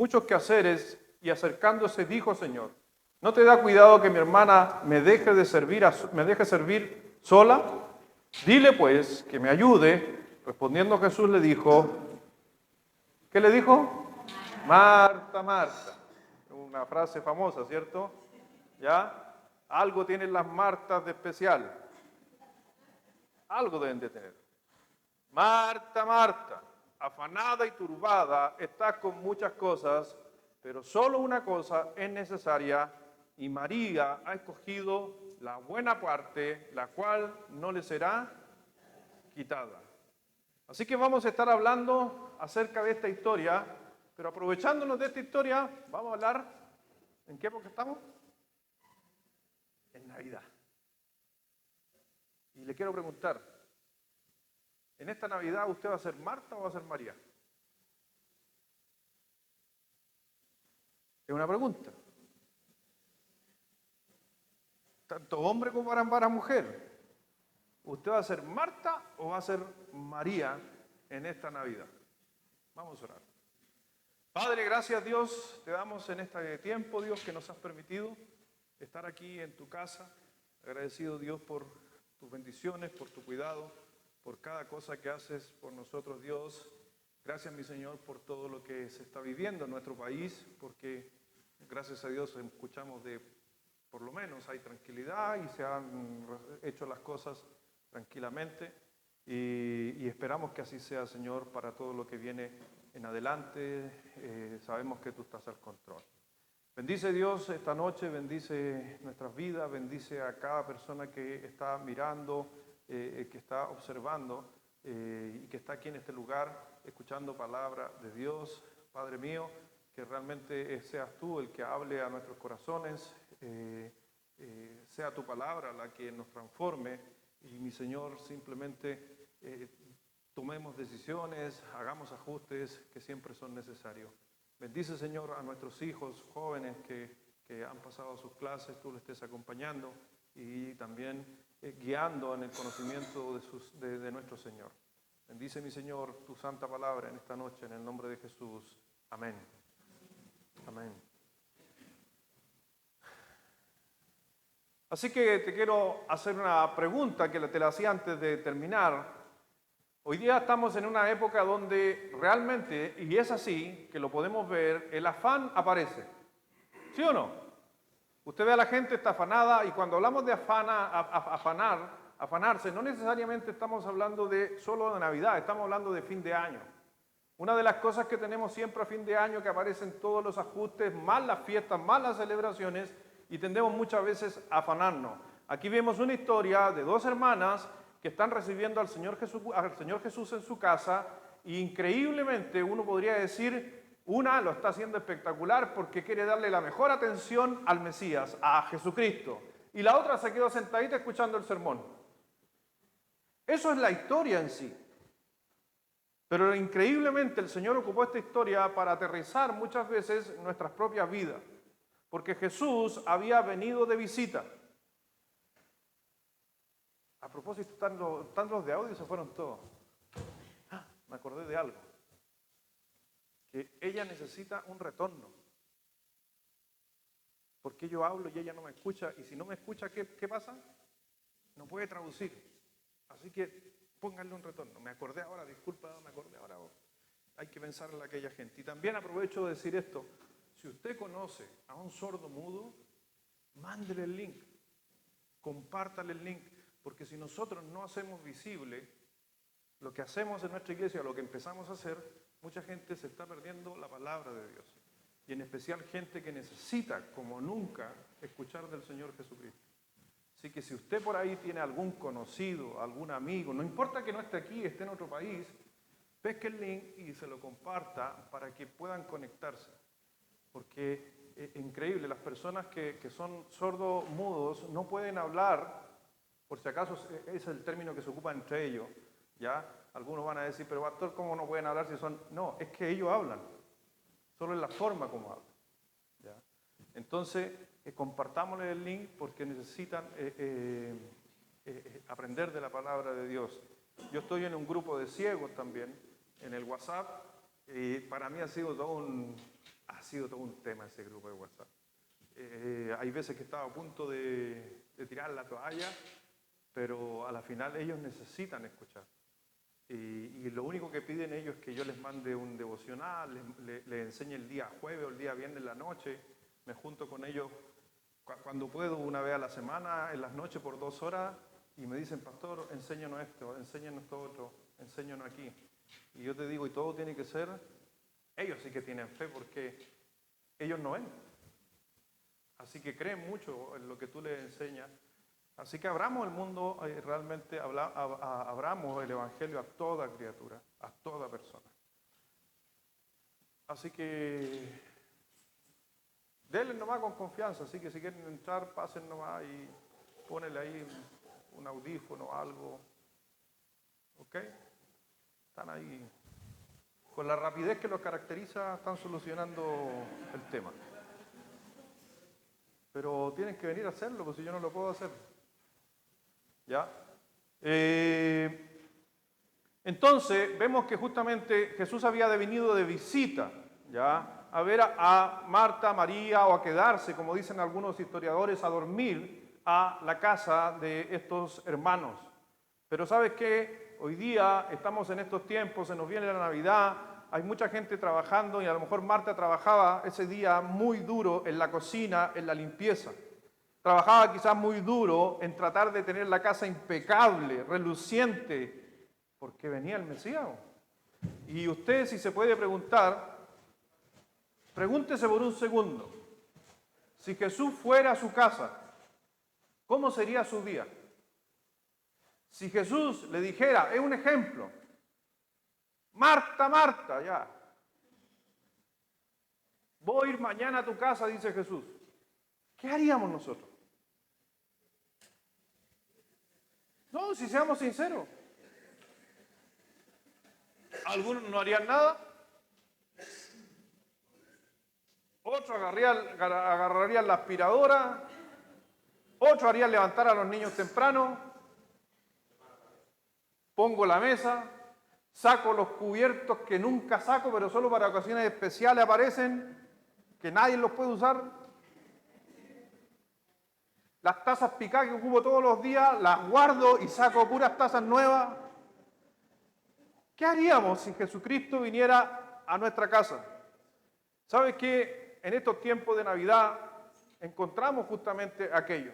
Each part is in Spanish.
muchos quehaceres y acercándose dijo, Señor, ¿no te da cuidado que mi hermana me deje servir sola? Dile pues que me ayude. Respondiendo Jesús le dijo, ¿qué le dijo? Marta, Marta. Una frase famosa, ¿cierto? ¿Ya? Algo tienen las Martas de especial. Algo deben de tener. Marta, Marta, afanada y turbada, estás con muchas cosas, pero solo una cosa es necesaria y María ha escogido la buena parte, la cual no le será quitada. Así que vamos a estar hablando acerca de esta historia, pero aprovechándonos de esta historia, vamos a hablar, ¿en qué época estamos? En Navidad. Y le quiero preguntar, ¿en esta Navidad usted va a ser Marta o va a ser María? Es una pregunta. Tanto hombre como para mujer. ¿Usted va a ser Marta o va a ser María en esta Navidad? Vamos a orar. Padre, gracias Dios, te damos en este tiempo, Dios, que nos has permitido estar aquí en tu casa. Agradecido, Dios, por tus bendiciones, por tu cuidado, por cada cosa que haces por nosotros, Dios. Gracias, mi Señor, por todo lo que se está viviendo en nuestro país, porque gracias a Dios escuchamos por lo menos hay tranquilidad y se han hecho las cosas tranquilamente y esperamos que así sea, Señor, para todo lo que viene en adelante. Sabemos que tú estás al control. Bendice Dios esta noche, bendice nuestras vidas, bendice a cada persona que está mirando, que está observando y que está aquí en este lugar escuchando palabra de Dios. Padre mío, que realmente seas tú el que hable a nuestros corazones, sea tu palabra la que nos transforme y mi Señor simplemente tomemos decisiones, hagamos ajustes que siempre son necesarios. Bendice, Señor, a nuestros hijos jóvenes que han pasado sus clases, tú les estés acompañando y también guiando en el conocimiento de nuestro Señor. Bendice, mi Señor, tu santa palabra en esta noche, en el nombre de Jesús. Amén. Amén. Así que te quiero hacer una pregunta que te la hacía antes de terminar. Hoy día estamos en una época donde realmente, y es así, que lo podemos ver, el afán aparece. ¿Sí o no? Usted ve a la gente está afanada y cuando hablamos de afanarse, no necesariamente estamos hablando solo de Navidad, estamos hablando de fin de año. Una de las cosas que tenemos siempre a fin de año que aparecen todos los ajustes, más las fiestas, más las celebraciones y tendemos muchas veces a afanarnos. Aquí vemos una historia de dos hermanas que están recibiendo al Señor Jesús en su casa e increíblemente uno podría decir, una lo está haciendo espectacular porque quiere darle la mejor atención al Mesías, a Jesucristo, y la otra se quedó sentadita escuchando el sermón. Eso es la historia en sí. Pero increíblemente el Señor ocupó esta historia para aterrizar muchas veces nuestras propias vidas, porque Jesús había venido de visita. A propósito, están los de audio y se fueron todos. Me acordé de algo. Que ella necesita un retorno. Porque yo hablo y ella no me escucha. Y si no me escucha, ¿qué pasa? No puede traducir. Así que pónganle un retorno. Me acordé ahora, disculpa, me acordé ahora. Hay que pensar en aquella gente. Y también aprovecho de decir esto. Si usted conoce a un sordo mudo, mándele el link. Compártale el link. Porque si nosotros no hacemos visible lo que hacemos en nuestra iglesia, lo que empezamos a hacer, mucha gente se está perdiendo la palabra de Dios. Y en especial gente que necesita, como nunca, escuchar del Señor Jesucristo. Así que si usted por ahí tiene algún conocido, algún amigo, no importa que no esté aquí, esté en otro país, pesque el link y se lo comparta para que puedan conectarse. Porque es increíble, las personas que son sordos mudos no pueden hablar. Por si acaso ese es el término que se ocupa entre ellos, ¿ya? Algunos van a decir, pero pastor, ¿cómo no pueden hablar si son...? No, es que ellos hablan, solo es la forma como hablan, ¿ya? Entonces, compartámosle el link porque necesitan aprender de la palabra de Dios. Yo estoy en un grupo de ciegos también, en el WhatsApp, y para mí ha sido todo Ha sido todo un tema ese grupo de WhatsApp. Hay veces que estaba a punto de tirar la toalla, pero a la final ellos necesitan escuchar. Y lo único que piden ellos es que yo les mande un devocional, les enseñe el día jueves o el día viernes en la noche, me junto con ellos cuando puedo, una vez a la semana, en las noches por 2 horas, y me dicen, pastor, enséñanos esto, enséñanos esto otro, enséñanos aquí. Y yo te digo, y todo tiene que ser, ellos sí que tienen fe porque ellos no ven. Así que creen mucho en lo que tú les enseñas. Así que abramos el mundo, realmente abramos el Evangelio a toda criatura, a toda persona. Así que denle nomás con confianza, así que si quieren entrar, pasen nomás y ponele ahí un audífono o algo. ¿Ok? Están ahí. Con la rapidez que los caracteriza, están solucionando el tema. Pero tienen que venir a hacerlo, porque si yo no lo puedo hacer. ¿Ya? Entonces, vemos que justamente Jesús había venido de visita, ¿ya? A ver a Marta, María, o a quedarse, como dicen algunos historiadores, a dormir a la casa de estos hermanos. Pero ¿sabes qué? Hoy día estamos en estos tiempos, se nos viene la Navidad, hay mucha gente trabajando y a lo mejor Marta trabajaba ese día muy duro en la cocina, en la limpieza. Trabajaba quizás muy duro en tratar de tener la casa impecable, reluciente, porque venía el Mesías. Y usted, si se puede preguntar, pregúntese por un segundo, si Jesús fuera a su casa, ¿cómo sería su día? Si Jesús le dijera, es un ejemplo, Marta, Marta, ya, voy a ir mañana a tu casa, dice Jesús, ¿qué haríamos nosotros? No, si seamos sinceros, algunos no harían nada, otros agarrarían la aspiradora, otros harían levantar a los niños temprano, pongo la mesa, saco los cubiertos que nunca saco, pero solo para ocasiones especiales aparecen, que nadie los puede usar. Las tazas picadas que ocupo todos los días, las guardo y saco puras tazas nuevas. ¿Qué haríamos si Jesucristo viniera a nuestra casa? ¿Sabes qué? En estos tiempos de Navidad encontramos justamente aquello.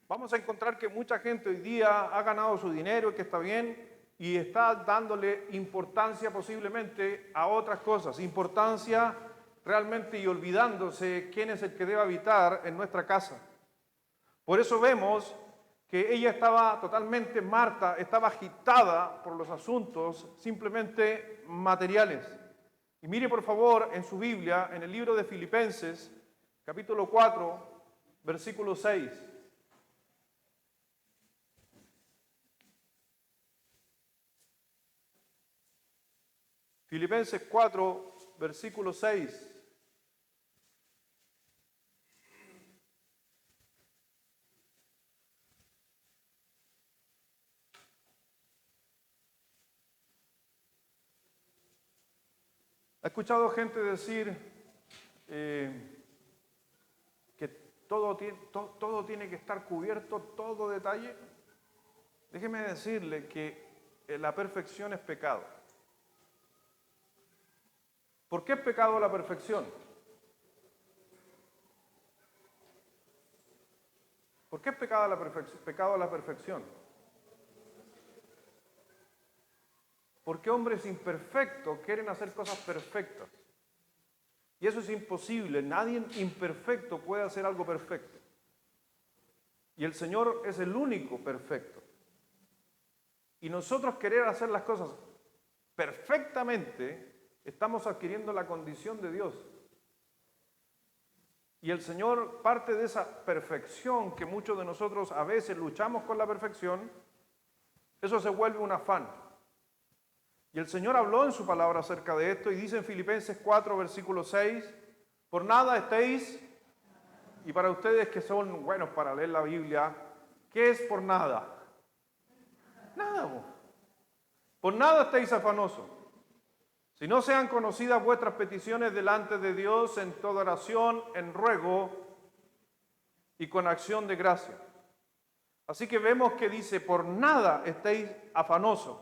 Vamos a encontrar que mucha gente hoy día ha ganado su dinero, que está bien, y está dándole importancia posiblemente a otras cosas, importancia realmente y olvidándose quién es el que debe habitar en nuestra casa. Por eso vemos que ella estaba totalmente, Marta, estaba agitada por los asuntos simplemente materiales. Y mire por favor en su Biblia, en el libro de Filipenses, capítulo 4, versículo 6. Filipenses 4, versículo 6. ¿Ha escuchado gente decir que todo tiene que estar cubierto, todo detalle? Déjeme decirle que la perfección es pecado. ¿Por qué es pecado la perfección? ¿Por qué es pecado la perfección? Porque hombres imperfectos quieren hacer cosas perfectas. Y eso es imposible. Nadie imperfecto puede hacer algo perfecto. Y el Señor es el único perfecto. Y nosotros querer hacer las cosas perfectamente, estamos adquiriendo la condición de Dios. Y el Señor, parte de esa perfección que muchos de nosotros a veces luchamos con la perfección, eso se vuelve un afán. Y el Señor habló en su palabra acerca de esto y dice en Filipenses 4, versículo 6, por nada estéis, y para ustedes que son buenos para leer la Biblia, ¿qué es por nada? Nada, por nada estéis afanosos, Si no sean conocidas vuestras peticiones delante de Dios en toda oración, en ruego y con acción de gracia. Así que vemos que dice, por nada estéis afanosos.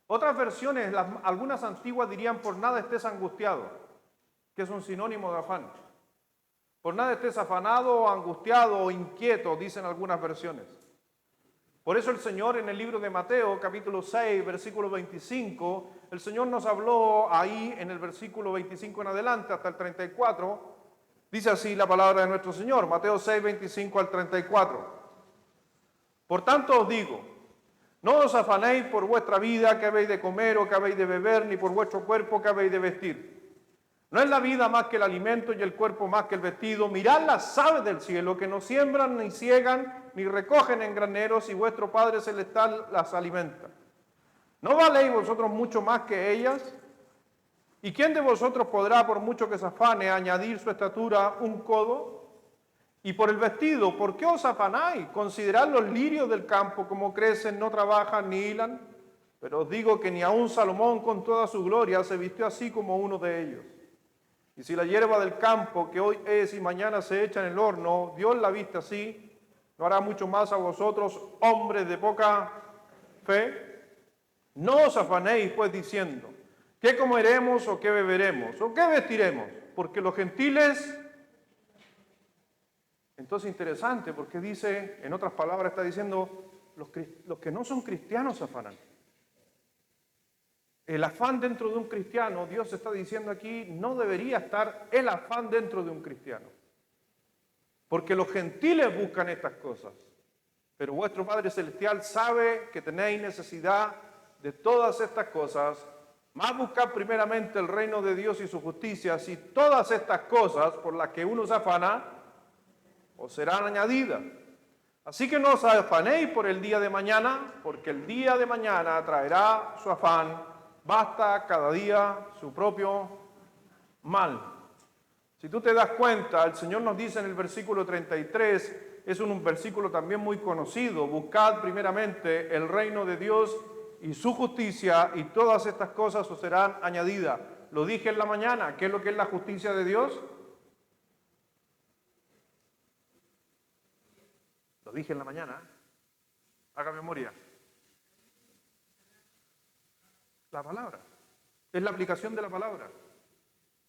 Otras versiones, algunas antiguas dirían, por nada estés angustiado, que es un sinónimo de afán. Por nada estés afanado, o angustiado o inquieto, dicen algunas versiones. Por eso el Señor en el libro de Mateo, capítulo 6, versículo 25, el Señor nos habló ahí en el versículo 25 en adelante hasta el 34, dice así la palabra de nuestro Señor, Mateo 6, 25 al 34. Por tanto os digo, no os afanéis por vuestra vida, que habéis de comer o que habéis de beber, ni por vuestro cuerpo, que habéis de vestir. ¿No es la vida más que el alimento y el cuerpo más que el vestido? Mirad las aves del cielo, que no siembran, ni ciegan, ni recogen en graneros, y vuestro Padre Celestial las alimenta. ¿No valéis vosotros mucho más que ellas? ¿Y quién de vosotros podrá, por mucho que se afane, añadir su estatura un codo? Y por el vestido, ¿por qué os afanáis? Considerad los lirios del campo, como crecen, no trabajan ni hilan. Pero os digo que ni aun Salomón con toda su gloria se vistió así como uno de ellos. Y si la hierba del campo, que hoy es y mañana se echa en el horno, Dios la viste así, ¿no hará mucho más a vosotros, hombres de poca fe? No os afanéis, pues, diciendo, ¿qué comeremos o qué beberemos o qué vestiremos? Porque los gentiles... Entonces, interesante, porque dice, en otras palabras, está diciendo, los que no son cristianos se afanan. El afán dentro de un cristiano, Dios está diciendo aquí, no debería estar el afán dentro de un cristiano. Porque los gentiles buscan estas cosas. Pero vuestro Padre Celestial sabe que tenéis necesidad de todas estas cosas. Más buscad primeramente el reino de Dios y su justicia. Si todas estas cosas por las que uno se afana, os serán añadidas. Así que no os afanéis por el día de mañana, porque el día de mañana traerá su afán. Basta cada día su propio mal. Si tú te das cuenta, el Señor nos dice en el versículo 33, es un versículo también muy conocido, buscad primeramente el reino de Dios y su justicia, y todas estas cosas os serán añadidas. Lo dije en la mañana, ¿qué es lo que es la justicia de Dios? Lo dije en la mañana, haga memoria. La palabra, es la aplicación de la palabra.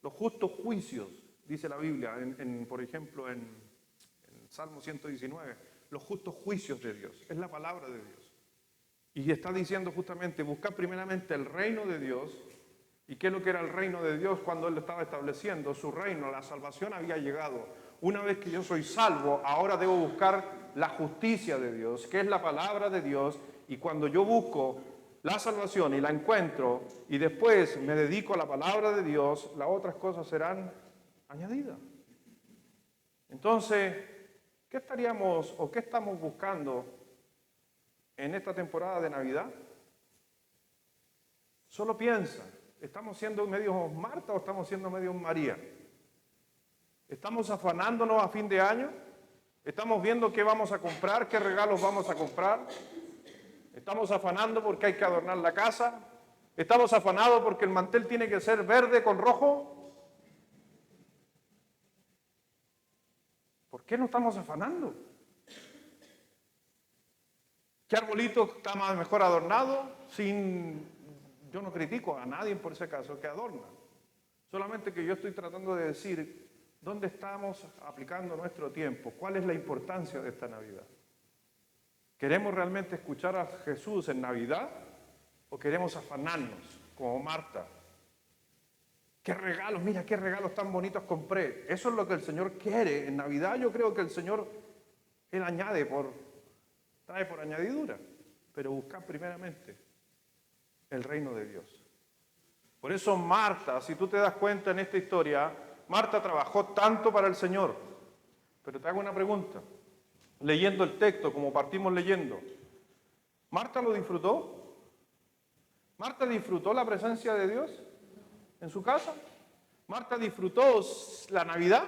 Los justos juicios, dice la Biblia, por ejemplo, en Salmo 119, los justos juicios de Dios, es la palabra de Dios. Y está diciendo justamente, buscar primeramente el reino de Dios. ¿Y qué es lo que era el reino de Dios cuando Él lo estaba estableciendo? Su reino, la salvación había llegado. Una vez que yo soy salvo, ahora debo buscar la justicia de Dios, que es la palabra de Dios. Y cuando yo busco la salvación y la encuentro, y después me dedico a la palabra de Dios, las otras cosas serán añadidas. Entonces, ¿qué estaríamos o qué estamos buscando en esta temporada de Navidad? Solo piensa, ¿estamos siendo medios Marta o estamos siendo medios María? ¿Estamos afanándonos a fin de año? ¿Estamos viendo qué vamos a comprar, qué regalos vamos a comprar? ¿Estamos afanando porque hay que adornar la casa? ¿Estamos afanados porque el mantel tiene que ser verde con rojo? ¿Por qué no estamos afanando? ¿Qué arbolito está mejor adornado? Yo no critico a nadie por ese caso que adorna. Solamente que yo estoy tratando de decir dónde estamos aplicando nuestro tiempo, cuál es la importancia de esta Navidad. ¿Queremos realmente escuchar a Jesús en Navidad o queremos afanarnos como Marta? ¿Qué regalos? Mira, qué regalos tan bonitos compré. Eso es lo que el Señor quiere. En Navidad yo creo que el Señor, Él trae por añadidura, pero buscar primeramente el reino de Dios. Por eso Marta, si tú te das cuenta en esta historia, Marta trabajó tanto para el Señor. Pero te hago una pregunta. Leyendo el texto, como partimos leyendo, ¿Marta lo disfrutó? ¿Marta disfrutó la presencia de Dios en su casa? ¿Marta disfrutó la Navidad?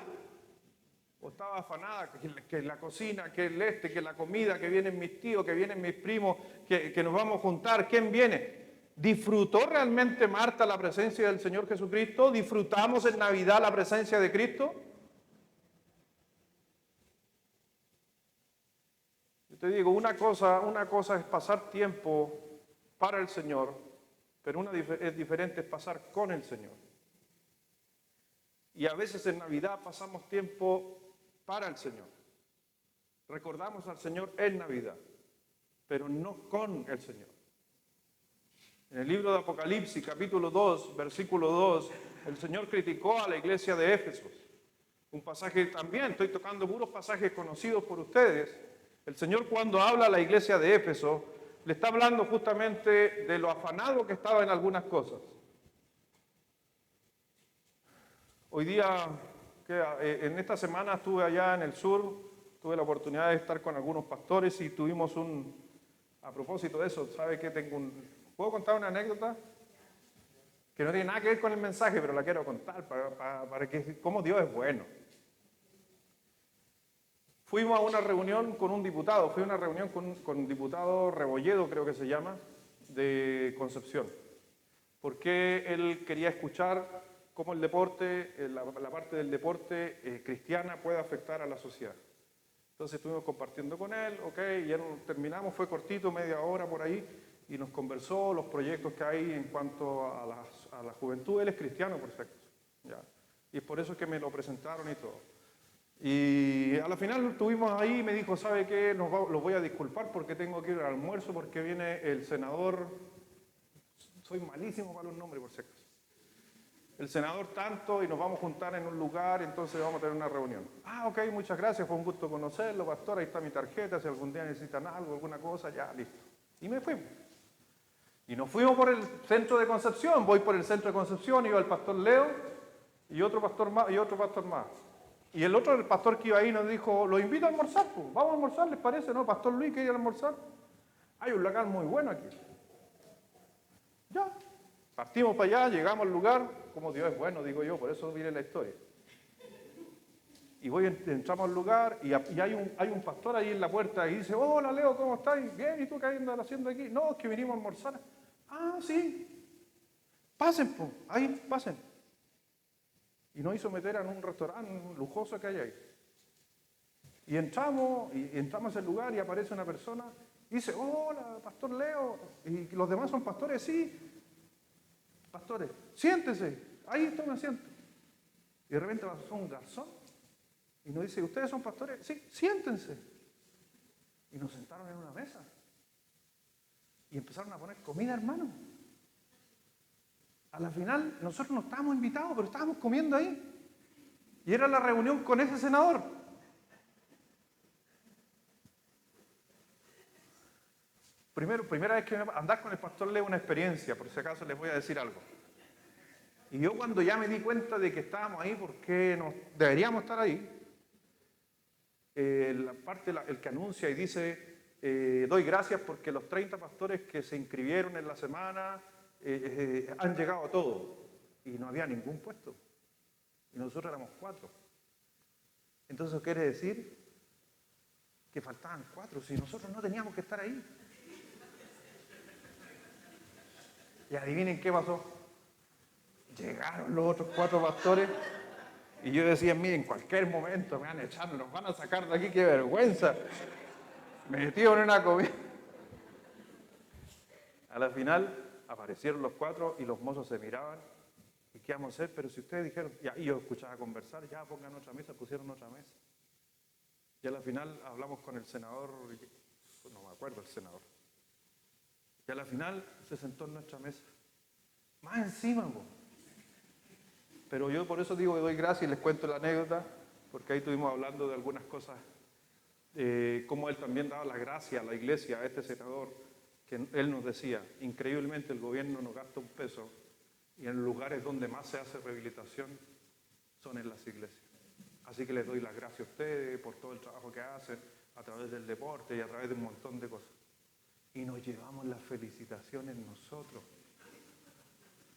¿O estaba afanada que la cocina, que la comida, que vienen mis tíos, que vienen mis primos, que nos vamos a juntar? ¿Quién viene? ¿Disfrutó realmente Marta la presencia del Señor Jesucristo? ¿Disfrutamos en Navidad la presencia de Cristo? Yo te digo, una cosa es pasar tiempo para el Señor, pero es diferente es pasar con el Señor. Y a veces en Navidad pasamos tiempo para el Señor. Recordamos al Señor en Navidad, pero no con el Señor. En el libro de Apocalipsis, capítulo 2, versículo 2, el Señor criticó a la iglesia de Éfeso. Un pasaje también, estoy tocando puros pasajes conocidos por ustedes. El Señor, cuando habla a la iglesia de Éfeso, le está hablando justamente de lo afanado que estaba en algunas cosas. Hoy día, en esta semana estuve allá en el sur, tuve la oportunidad de estar con algunos pastores y tuvimos a propósito de eso, ¿sabe qué? ¿Puedo contar una anécdota? Que no tiene nada que ver con el mensaje, pero la quiero contar para que, cómo Dios es bueno. Fuimos a una reunión con un diputado, fui a una reunión con un diputado Rebolledo, creo que se llama, de Concepción, porque él quería escuchar cómo el deporte, la parte del deporte cristiana puede afectar a la sociedad. Entonces estuvimos compartiendo con él, y ya terminamos, fue cortito, media hora por ahí, y nos conversó los proyectos que hay en cuanto a la juventud. Él es cristiano, por cierto, ¿ya? Y es por eso que me lo presentaron y todo. Y a la final estuvimos ahí y me dijo, ¿sabe qué? Los voy a disculpar porque tengo que ir al almuerzo porque viene el senador, soy malísimo para los nombres, por cierto. El senador tanto y nos vamos a juntar en un lugar, entonces vamos a tener una reunión. Ok, muchas gracias, fue un gusto conocerlo, pastor, ahí está mi tarjeta, si algún día necesitan algo, alguna cosa, ya, listo. Y me fui. Y nos fuimos por el centro de Concepción, voy por el centro de Concepción, iba el pastor Leo y otro pastor más. Y el pastor que iba ahí nos dijo, los invito a almorzar, pues. Vamos a almorzar, ¿les parece? ¿No? Pastor Luis, ¿quiere ir a almorzar? Hay un local muy bueno aquí. Ya. Partimos para allá, llegamos al lugar, como Dios es bueno, digo yo, por eso viene la historia. Y entramos al lugar y hay un pastor ahí en la puerta y dice, hola Leo, ¿cómo estás? Bien, ¿y tú qué andas haciendo aquí? No, es que vinimos a almorzar. Sí. Pasen, pues, ahí, pasen. Y nos hizo meter en un restaurante lujoso que hay ahí. Y entramos al lugar y aparece una persona y dice, hola, pastor Leo. ¿Y los demás son pastores? Sí. Pastores, siéntese, ahí está un asiento. Y de repente pasó un garzón y nos dice, ¿ustedes son pastores? Sí, siéntense. Y nos sentaron en una mesa. Y empezaron a poner comida, hermano. A la final, nosotros no estábamos invitados, pero estábamos comiendo ahí. Y era la reunión con ese senador. Primera vez que andar con el pastor Leo una experiencia, por si acaso les voy a decir algo. Y yo cuando ya me di cuenta de que estábamos ahí, porque deberíamos estar ahí, el que anuncia y dice, doy gracias porque los 30 pastores que se inscribieron en la semana han llegado a todos. Y no había ningún puesto. Y nosotros éramos 4. Entonces eso quiere decir que faltaban 4, si nosotros no teníamos que estar ahí. Y adivinen qué pasó. Llegaron los otros 4 pastores y yo decía, miren, en cualquier momento me van a echar, nos van a sacar de aquí, qué vergüenza. Me metieron en una comida. A la final aparecieron los 4 y los mozos se miraban. ¿Y qué vamos a hacer? Pero si ustedes dijeron, ya, y yo escuchaba conversar, ya pongan otra mesa, pusieron otra mesa. Y a la final hablamos con el senador, no me acuerdo el senador. Y a la final se sentó en nuestra mesa. Más encima, po. Pero yo por eso digo que doy gracias y les cuento la anécdota, porque ahí estuvimos hablando de algunas cosas, cómo él también daba la gracia a la iglesia, a este senador, que él nos decía, increíblemente el gobierno no gasta un peso y en lugares donde más se hace rehabilitación son en las iglesias. Así que les doy las gracias a ustedes por todo el trabajo que hacen a través del deporte y a través de un montón de cosas. Y nos llevamos las felicitaciones nosotros.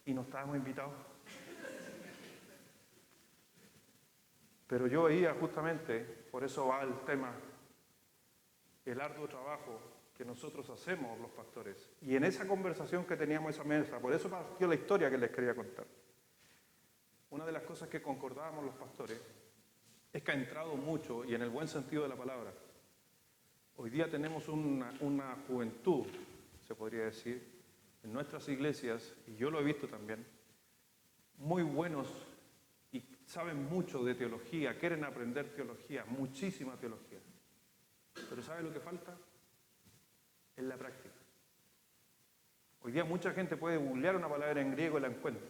Y no estábamos invitados. Pero yo veía justamente, por eso va el tema, el arduo trabajo que nosotros hacemos los pastores. Y en esa conversación que teníamos esa mesa, por eso partió la historia que les quería contar. Una de las cosas que concordábamos los pastores es que ha entrado mucho, y en el buen sentido de la palabra. Hoy día tenemos una juventud, se podría decir, en nuestras iglesias, y yo lo he visto también, muy buenos y saben mucho de teología, quieren aprender teología, muchísima teología. Pero ¿sabe lo que falta? Es la práctica. Hoy día mucha gente puede googlear una palabra en griego y la encuentra.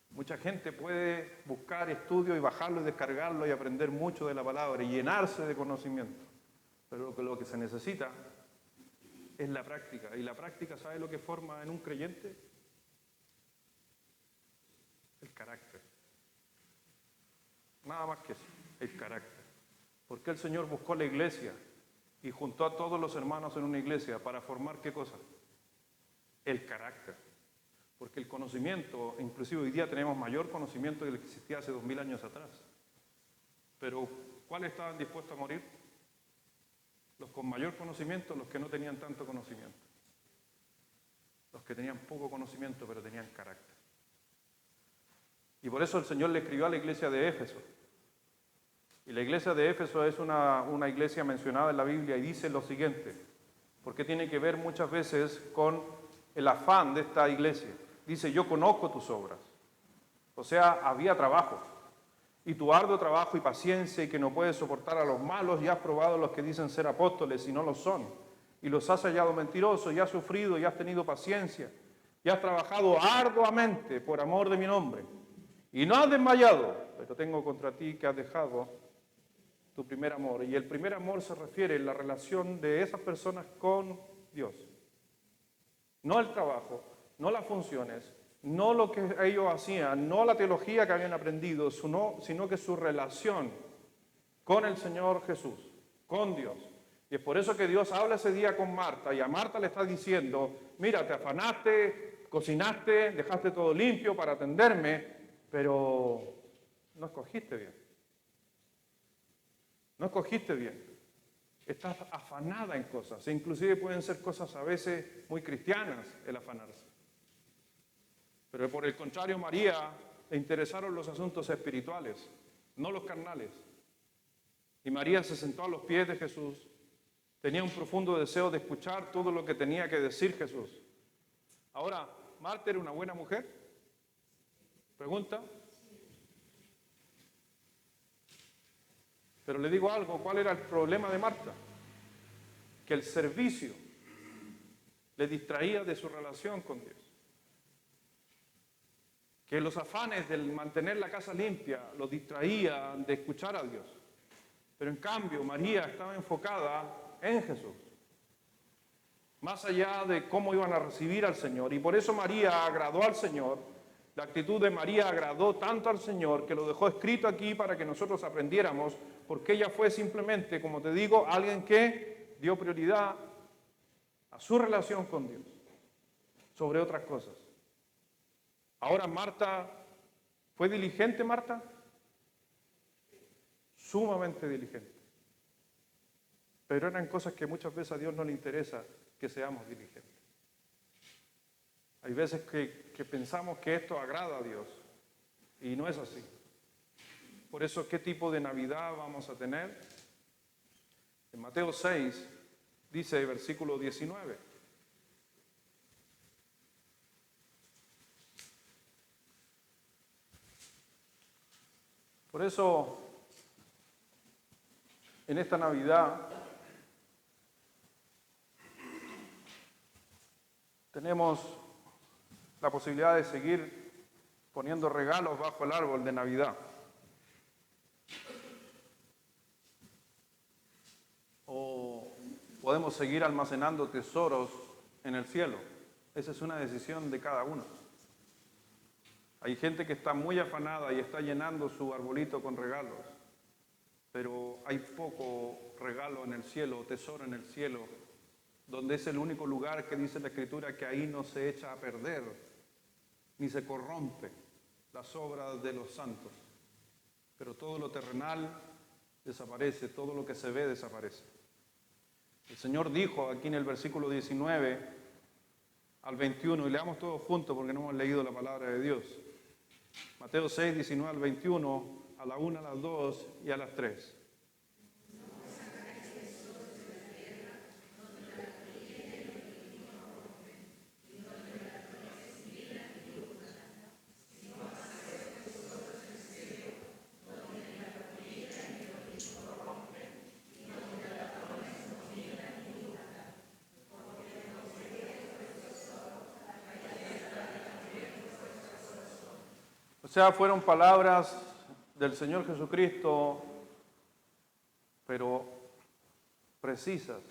Mucha gente puede buscar estudio y bajarlo y descargarlo y aprender mucho de la palabra y llenarse de conocimiento. Pero lo que se necesita es la práctica. Y la práctica, ¿sabe lo que forma en un creyente? El carácter. Nada más que eso, el carácter. ¿Por qué el Señor buscó la iglesia y juntó a todos los hermanos en una iglesia para formar qué cosa? El carácter. Porque el conocimiento, inclusive hoy día tenemos mayor conocimiento que el que existía hace 2000 años atrás. Pero ¿cuáles estaban dispuestos a morir? Los con mayor conocimiento, los que no tenían tanto conocimiento. Los que tenían poco conocimiento pero tenían carácter. Y por eso el Señor le escribió a la iglesia de Éfeso. Y la iglesia de Éfeso es una iglesia mencionada en la Biblia y dice lo siguiente, porque tiene que ver muchas veces con el afán de esta iglesia. Dice, yo conozco tus obras. O sea, había trabajo. Y tu arduo trabajo y paciencia y que no puedes soportar a los malos y has probado a los que dicen ser apóstoles y no lo son. Y los has hallado mentirosos y has sufrido y has tenido paciencia. Y has trabajado arduamente por amor de mi nombre. Y no has desmayado, pero tengo contra ti que has dejado tu primer amor. Y el primer amor se refiere a la relación de esas personas con Dios. No el trabajo, no las funciones, no lo que ellos hacían, no la teología que habían aprendido, sino que su relación con el Señor Jesús, con Dios. Y es por eso que Dios habla ese día con Marta y a Marta le está diciendo, mira, te afanaste, cocinaste, dejaste todo limpio para atenderme, pero no escogiste bien. No escogiste bien. Estás afanada en cosas, e inclusive pueden ser cosas a veces muy cristianas el afanarse. Pero por el contrario, María le interesaron los asuntos espirituales, no los carnales. Y María se sentó a los pies de Jesús, tenía un profundo deseo de escuchar todo lo que tenía que decir Jesús. Ahora, ¿Marta era una buena mujer? Pregunta. Pero le digo algo, ¿cuál era el problema de Marta? Que el servicio le distraía de su relación con Dios. Que los afanes del mantener la casa limpia los distraían de escuchar a Dios. Pero en cambio, María estaba enfocada en Jesús. Más allá de cómo iban a recibir al Señor. Y por eso María agradó al Señor. La actitud de María agradó tanto al Señor que lo dejó escrito aquí para que nosotros aprendiéramos, porque ella fue simplemente, como te digo, alguien que dio prioridad a su relación con Dios sobre otras cosas. Ahora Marta, ¿fue diligente Marta? Sumamente diligente. Pero eran cosas que muchas veces a Dios no le interesa que seamos diligentes. Hay veces que pensamos que esto agrada a Dios y no es así. Por eso, ¿qué tipo de Navidad vamos a tener? En Mateo 6 dice, versículo 19. Por eso, en esta Navidad tenemos la posibilidad de seguir poniendo regalos bajo el árbol de Navidad. O podemos seguir almacenando tesoros en el cielo. Esa es una decisión de cada uno. Hay gente que está muy afanada y está llenando su arbolito con regalos, pero hay poco regalo en el cielo, tesoro en el cielo, donde es el único lugar que dice la Escritura que ahí no se echa a perder, ni se corrompe las obras de los santos. Pero todo lo terrenal desaparece, todo lo que se ve desaparece. El Señor dijo aquí en el versículo 19 al 21, y leamos todos juntos porque no hemos leído la palabra de Dios. Mateo 6, 19 al 21, a la 1, a las 2 y a las 3. O sea, fueron palabras del Señor Jesucristo, pero precisas.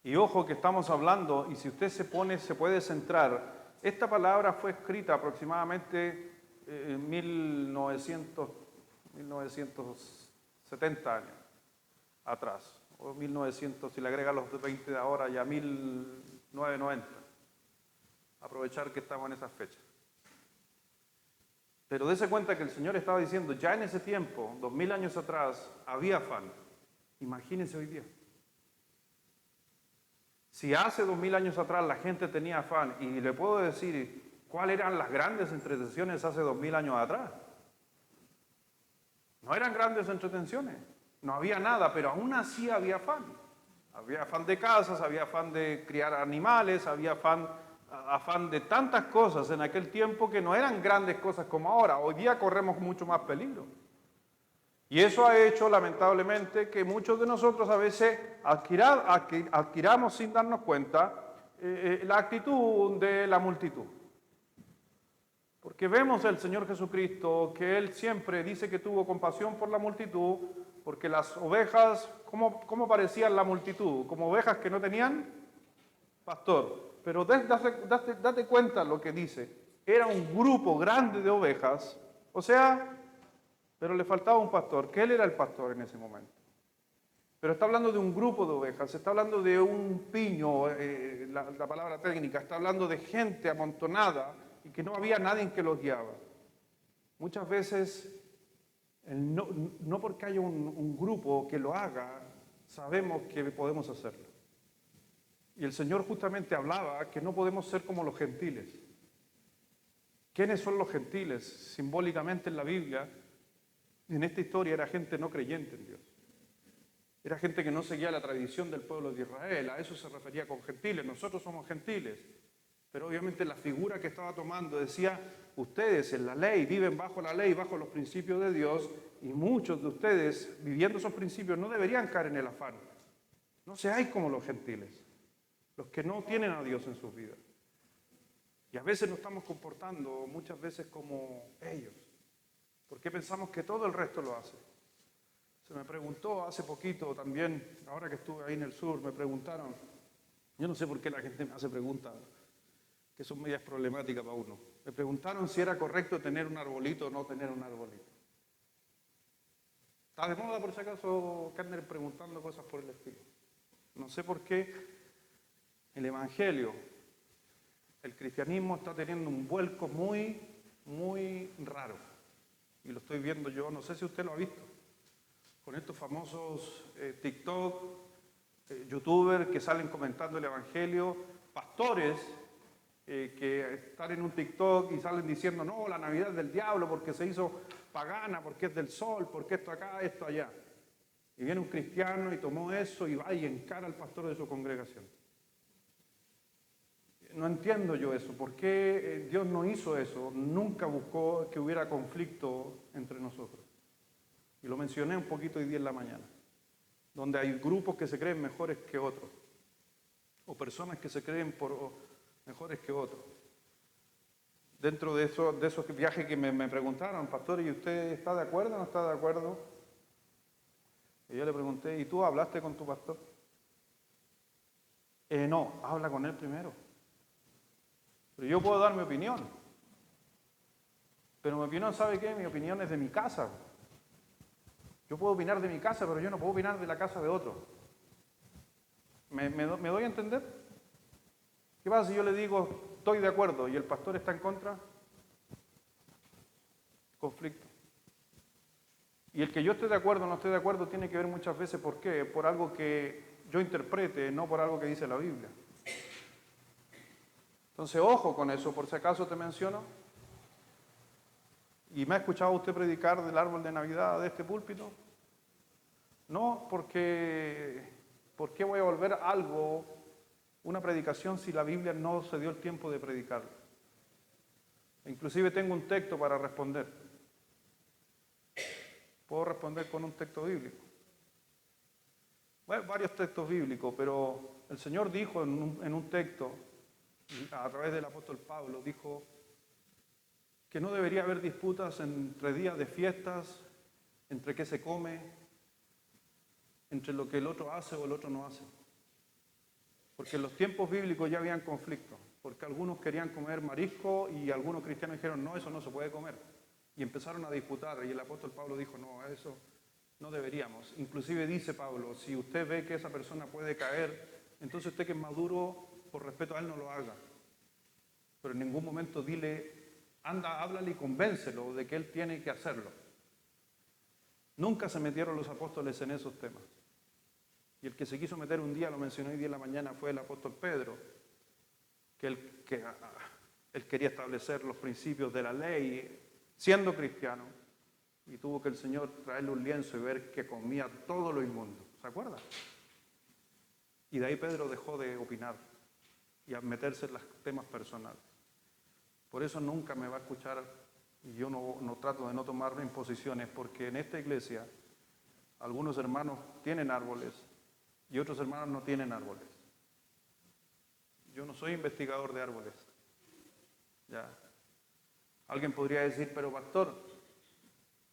Y ojo que estamos hablando, y si usted se puede centrar, esta palabra fue escrita aproximadamente en 1970 años atrás, o 1900, si le agrega los 20 de ahora, ya 1990. Aprovechar que estamos en esas fechas. Pero dése cuenta que el Señor estaba diciendo, ya en ese tiempo, 2000 años atrás, había afán. Imagínense hoy día. Si hace 2000 años atrás la gente tenía afán, y le puedo decir cuáles eran las grandes entretenciones hace 2000 años atrás. No eran grandes entretenciones, no había nada, pero aún así había afán. Había afán de casas, había afán de criar animales, había afán de tantas cosas en aquel tiempo que no eran grandes cosas como ahora. Hoy día corremos mucho más peligro. Y eso ha hecho, lamentablemente, que muchos de nosotros a veces adquiramos sin darnos cuenta la actitud de la multitud. Porque vemos al Señor Jesucristo que Él siempre dice que tuvo compasión por la multitud, porque las ovejas, ¿cómo parecían la multitud? Como ovejas que no tenían pastor. Pero date cuenta lo que dice. Era un grupo grande de ovejas, o sea, pero le faltaba un pastor, que él era el pastor en ese momento. Pero está hablando de un grupo de ovejas, está hablando de un piño, la palabra técnica, está hablando de gente amontonada y que no había nadie que los guiaba. Muchas veces, no porque haya un grupo que lo haga, sabemos que podemos hacerlo. Y el Señor justamente hablaba que no podemos ser como los gentiles. ¿Quiénes son los gentiles? Simbólicamente en la Biblia, en esta historia era gente no creyente en Dios. Era gente que no seguía la tradición del pueblo de Israel. A eso se refería con gentiles. Nosotros somos gentiles. Pero obviamente la figura que estaba tomando decía, ustedes en la ley viven bajo la ley, bajo los principios de Dios, y muchos de ustedes, viviendo esos principios, no deberían caer en el afán. No seáis como los gentiles, los que no tienen a Dios en sus vidas. Y a veces nos estamos comportando muchas veces como ellos, porque pensamos que todo el resto lo hace. Se me preguntó hace poquito también, ahora que estuve ahí en el sur, me preguntaron, yo no sé por qué la gente me hace preguntas que son medias problemáticas para uno. Me preguntaron si era correcto tener un arbolito o no tener un arbolito. ¿Está de moda por si acaso que anden preguntando cosas por el estilo? No sé por qué el Evangelio, el cristianismo está teniendo un vuelco muy, muy raro. Y lo estoy viendo yo, no sé si usted lo ha visto, con estos famosos TikTok, youtubers que salen comentando el Evangelio, pastores que están en un TikTok y salen diciendo, no, la Navidad es del diablo porque se hizo pagana, porque es del sol, porque esto acá, esto allá. Y viene un cristiano y tomó eso y va y encara al pastor de su congregación. No entiendo yo eso. ¿Por qué Dios no hizo eso? Nunca buscó que hubiera conflicto entre nosotros. Y lo mencioné un poquito hoy día en la mañana. Donde hay grupos que se creen mejores que otros. O personas que se creen mejores que otros. Dentro de esos viajes que me preguntaron, pastor, ¿y usted está de acuerdo o no está de acuerdo? Y yo le pregunté, ¿y tú hablaste con tu pastor? No, habla con él primero. Pero yo puedo dar mi opinión. Pero mi opinión, ¿sabe qué? Mi opinión es de mi casa. Yo puedo opinar de mi casa, pero yo no puedo opinar de la casa de otro. ¿Me doy a entender? ¿Qué pasa si yo le digo, estoy de acuerdo, y el pastor está en contra? Conflicto. Y el que yo esté de acuerdo o no esté de acuerdo tiene que ver muchas veces, ¿por qué? Por algo que yo interprete, no por algo que dice la Biblia. Entonces, ojo con eso, por si acaso te menciono. ¿Y me ha escuchado usted predicar del árbol de Navidad de este púlpito? No, porque ¿por qué voy a volver algo, una predicación, si la Biblia no se dio el tiempo de predicarlo? Inclusive tengo un texto para responder. Puedo responder con un texto bíblico. Bueno, varios textos bíblicos, pero el Señor dijo en un texto, a través del apóstol Pablo, dijo que no debería haber disputas entre días de fiestas, entre qué se come, entre lo que el otro hace o el otro no hace. Porque en los tiempos bíblicos ya habían conflictos, porque algunos querían comer marisco y algunos cristianos dijeron, no, eso no se puede comer. Y empezaron a disputar y el apóstol Pablo dijo, no, eso no deberíamos. Inclusive dice Pablo, si usted ve que esa persona puede caer, entonces usted que es maduro, por respeto a él, no lo haga. Pero en ningún momento dile, anda, háblale y convéncelo de que él tiene que hacerlo. Nunca se metieron los apóstoles en esos temas. Y el que se quiso meter un día, lo mencioné hoy día en la mañana, fue el apóstol Pedro, que él quería establecer los principios de la ley, siendo cristiano, y tuvo que el Señor traerle un lienzo y ver que comía todo lo inmundo. ¿Se acuerda? Y de ahí Pedro dejó de opinar y a meterse en los temas personales. Por eso nunca me va a escuchar, y yo no trato de no tomar imposiciones, porque en esta iglesia algunos hermanos tienen árboles y otros hermanos no tienen árboles. Yo no soy investigador de árboles. Ya. Alguien podría decir, pero pastor,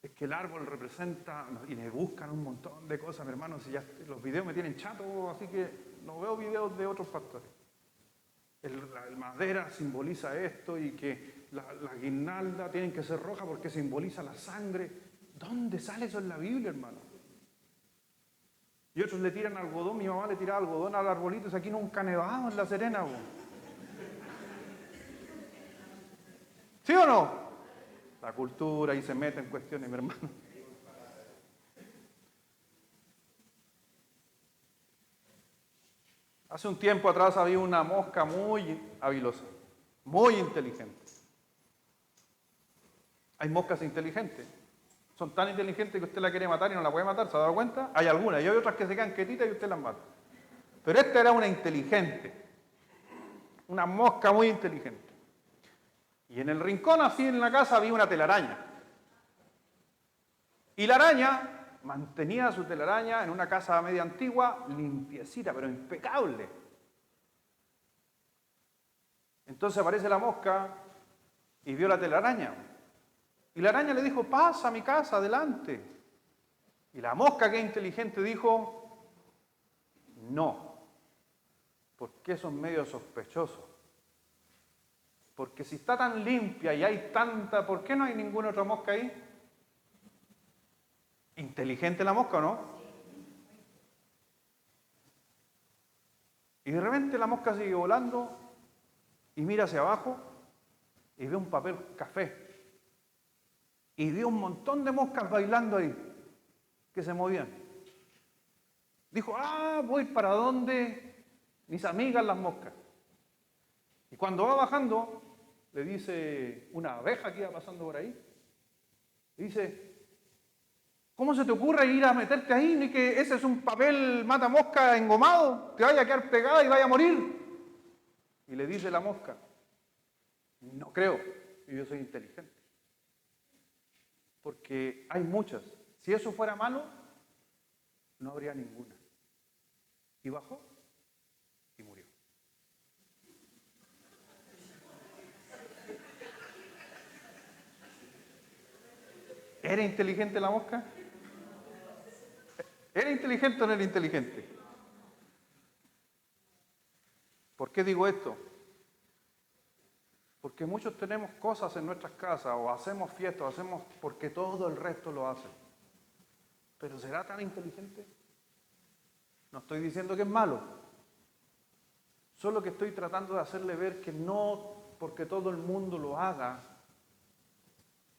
es que el árbol representa, y le buscan un montón de cosas, mi hermano, si ya los videos me tienen chato, así que no veo videos de otros pastores. La madera simboliza esto y que la guirnalda tiene que ser roja porque simboliza la sangre. ¿Dónde sale eso en la Biblia, hermano? Y otros le tiran algodón, mi mamá le tira algodón al arbolito, y aquí nunca ha nevado en La Serena, ¿no? ¿Sí o no? La cultura y se mete en cuestiones, mi hermano. Hace un tiempo atrás había una mosca muy habilosa, muy inteligente. Hay moscas inteligentes. Son tan inteligentes que usted la quiere matar y no la puede matar, ¿se ha dado cuenta? Hay algunas, y hay otras que se quedan quietitas y usted las mata. Pero esta era una inteligente, una mosca muy inteligente. Y en el rincón, así en la casa, había una telaraña. Y la araña mantenía su telaraña en una casa media antigua, limpiecita, pero impecable. Entonces aparece la mosca y vio la telaraña. Y la araña le dijo, pasa a mi casa, adelante. Y la mosca, que es inteligente, dijo, no, porque eso es medio sospechoso. Porque si está tan limpia y hay tanta, ¿por qué no hay ninguna otra mosca ahí? Inteligente la mosca, ¿o no? Y de repente la mosca sigue volando y mira hacia abajo y ve un papel café. Y vio un montón de moscas bailando ahí, que se movían. Dijo, voy para donde mis amigas las moscas. Y cuando va bajando, le dice una abeja que iba pasando por ahí, le dice, ¿cómo se te ocurre ir a meterte ahí? Ni que ese es un papel mata mosca engomado, te vaya a quedar pegada y vaya a morir. Y le dice la mosca, no creo, yo soy inteligente. Porque hay muchas. Si eso fuera malo, no habría ninguna. Y bajó y murió. ¿Era inteligente la mosca? ¿Era inteligente o no era inteligente? ¿Por qué digo esto? Porque muchos tenemos cosas en nuestras casas o hacemos fiestas, o hacemos porque todo el resto lo hace. ¿Pero será tan inteligente? No estoy diciendo que es malo. Solo que estoy tratando de hacerle ver que no porque todo el mundo lo haga,